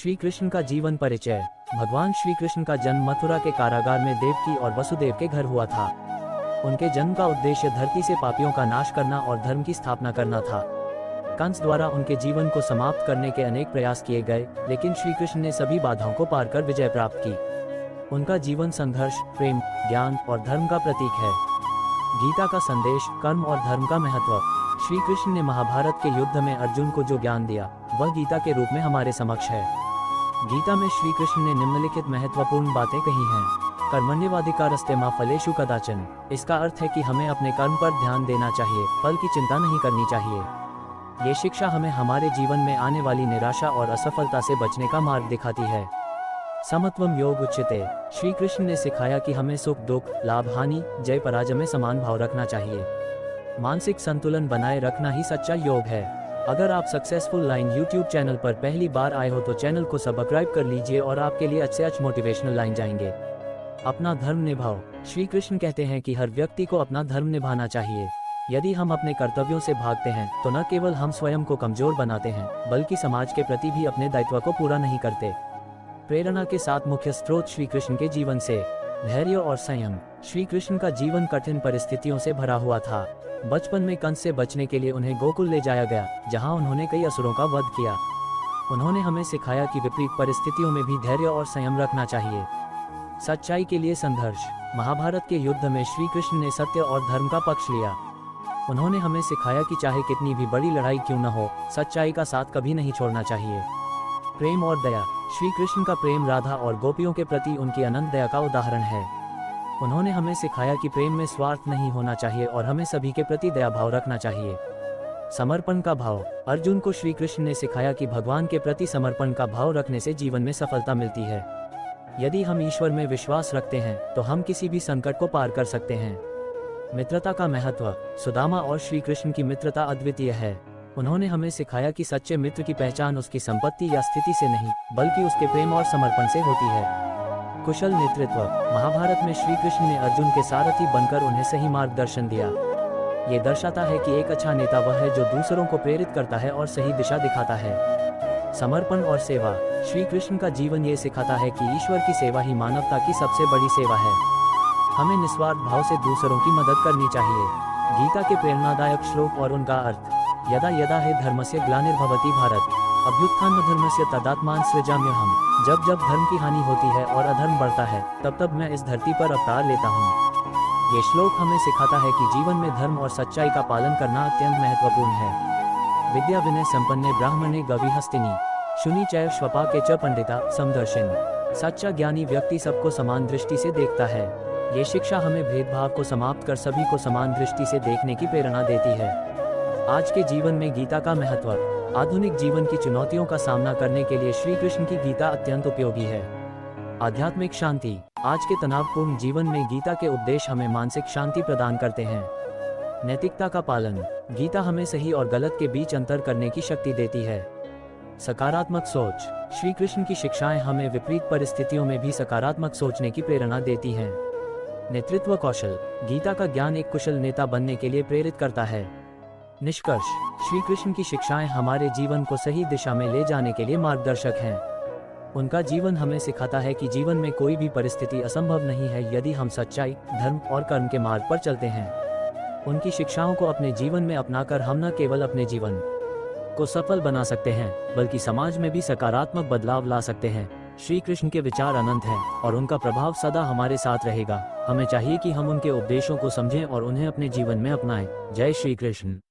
श्री कृष्ण का जीवन परिचय। भगवान श्री कृष्ण का जन्म मथुरा के कारागार में देवकी और वसुदेव के घर हुआ था। उनके जन्म का उद्देश्य धरती से पापियों का नाश करना और धर्म की स्थापना करना था। कंस द्वारा उनके जीवन को समाप्त करने के अनेक प्रयास किए गए, लेकिन श्री कृष्ण ने सभी बाधाओं को पार कर विजय प्राप्त की। उनका जीवन संघर्ष, प्रेम, ज्ञान और धर्म का प्रतीक है। गीता का संदेश, कर्म और धर्म का महत्व। श्री कृष्ण ने महाभारत के युद्ध में अर्जुन को जो ज्ञान दिया, वह गीता के रूप में हमारे समक्ष है। गीता में श्री कृष्ण ने निम्नलिखित महत्वपूर्ण बातें कही हैं। कर्मण्येवाधिकारस्ते मा फलेषु कदाचन। इसका अर्थ है कि हमें अपने कर्म पर ध्यान देना चाहिए, फल की चिंता नहीं करनी चाहिए। ये शिक्षा हमें हमारे जीवन में आने वाली निराशा और असफलता से बचने का मार्ग दिखाती है। समत्वम योग उच्यते। श्री कृष्ण ने सिखाया कि हमें सुख दुख, लाभ हानि, जय पराजय में समान भाव रखना चाहिए। मानसिक संतुलन बनाए रखना ही सच्चा योग है। अगर आप सक्सेसफुल लाइन यूट्यूब चैनल पर पहली बार आए हो तो चैनल को सब्सक्राइब कर लीजिए और आपके लिए अच्छे अच्छे मोटिवेशनल लाइन जाएंगे। अपना धर्म निभाओ। श्री कृष्ण कहते हैं कि हर व्यक्ति को अपना धर्म निभाना चाहिए। यदि हम अपने कर्तव्यों से भागते हैं तो न केवल हम स्वयं को कमजोर बनाते हैं, बल्कि समाज के प्रति भी अपने दायित्व को पूरा नहीं करते। प्रेरणा के 7 मुख्य स्रोत श्री कृष्ण के जीवन से। धैर्य और संयम। श्री कृष्ण का जीवन कठिन परिस्थितियों से भरा हुआ था। बचपन में कंस से बचने के लिए उन्हें गोकुल ले जाया गया, जहां उन्होंने कई असुरों का वध किया। उन्होंने हमें सिखाया कि विपरीत परिस्थितियों में भी धैर्य और संयम रखना चाहिए। सच्चाई के लिए संघर्ष। महाभारत के युद्ध में श्री कृष्ण ने सत्य और धर्म का पक्ष लिया। उन्होंने हमें सिखाया कि चाहे कितनी भी बड़ी लड़ाई क्यों न हो, सच्चाई का साथ कभी नहीं छोड़ना चाहिए। प्रेम और दया। श्री कृष्ण का प्रेम राधा और गोपियों के प्रति उनकी अनंत दया का उदाहरण है। उन्होंने हमें सिखाया कि प्रेम में स्वार्थ नहीं होना चाहिए और हमें सभी के प्रति दया भाव रखना चाहिए। समर्पण का भाव। अर्जुन को श्री कृष्ण ने सिखाया कि भगवान के प्रति समर्पण का भाव रखने से जीवन में सफलता मिलती है। यदि हम ईश्वर में विश्वास रखते हैं तो हम किसी भी संकट को पार कर सकते हैं। मित्रता का महत्व। सुदामा और श्री कृष्ण की मित्रता अद्वितीय है। उन्होंने हमें सिखाया कि सच्चे मित्र की पहचान उसकी संपत्ति या स्थिति से नहीं, बल्कि उसके प्रेम और समर्पण से होती है। कुशल नेतृत्व। महाभारत में श्री कृष्ण ने अर्जुन के सारथी बनकर उन्हें सही मार्गदर्शन दिया। ये दर्शाता है कि एक अच्छा नेता वह है जो दूसरों को प्रेरित करता है और सही दिशा दिखाता है। समर्पण और सेवा। श्री कृष्ण का जीवन ये सिखाता है कि ईश्वर की सेवा ही मानवता की सबसे बड़ी सेवा है। हमें निस्वार्थ भाव से दूसरों की मदद करनी चाहिए। गीता के प्रेरणादायक श्लोक और उनका अर्थ। यदा यदा हि धर्मस्य ग्लानिर्भवति भारत, अभ्युत्थानमधर्मस्य तदात्मान सृजाम्यहम्। जब जब धर्म की हानि होती है और अधर्म बढ़ता है, तब तब मैं इस धरती पर अवतार लेता हूँ। ये श्लोक हमें सिखाता है कि जीवन में धर्म और सच्चाई का पालन करना अत्यंत महत्वपूर्ण है। विद्या विनय संपन्ने ब्राह्मणे गविहस्तिनी, शुनि चैव श्वपाके च पंडिता समदर्शिनी। सच्चा ज्ञानी व्यक्ति सबको समान दृष्टि से देखता है। ये शिक्षा हमें भेदभाव को समाप्त कर सभी को समान दृष्टि से देखने की प्रेरणा देती है। आज के जीवन में गीता का महत्व। आधुनिक जीवन की चुनौतियों का सामना करने के लिए श्री कृष्ण की गीता अत्यंत उपयोगी है। आध्यात्मिक शांति। आज के तनावपूर्ण जीवन में गीता के उपदेश हमें मानसिक शांति प्रदान करते हैं। नैतिकता का पालन। गीता हमें सही और गलत के बीच अंतर करने की शक्ति देती है। सकारात्मक सोच। श्री कृष्ण की शिक्षाएं हमें विपरीत परिस्थितियों में भी सकारात्मक सोचने की प्रेरणा देती हैं। नेतृत्व कौशल। गीता का ज्ञान एक कुशल नेता बनने के लिए प्रेरित करता है। निष्कर्ष। श्री कृष्ण की शिक्षाएं हमारे जीवन को सही दिशा में ले जाने के लिए मार्गदर्शक हैं। उनका जीवन हमें सिखाता है कि जीवन में कोई भी परिस्थिति असंभव नहीं है यदि हम सच्चाई, धर्म और कर्म के मार्ग पर चलते हैं। उनकी शिक्षाओं को अपने जीवन में अपनाकर हम न केवल अपने जीवन को सफल बना सकते हैं, बल्कि समाज में भी सकारात्मक बदलाव ला सकते हैं। श्री कृष्ण के विचार अनंत हैं और उनका प्रभाव सदा हमारे साथ रहेगा। हमें चाहिए कि हम उनके उपदेशों को समझें और उन्हें अपने जीवन में अपनाएं। जय श्री कृष्ण।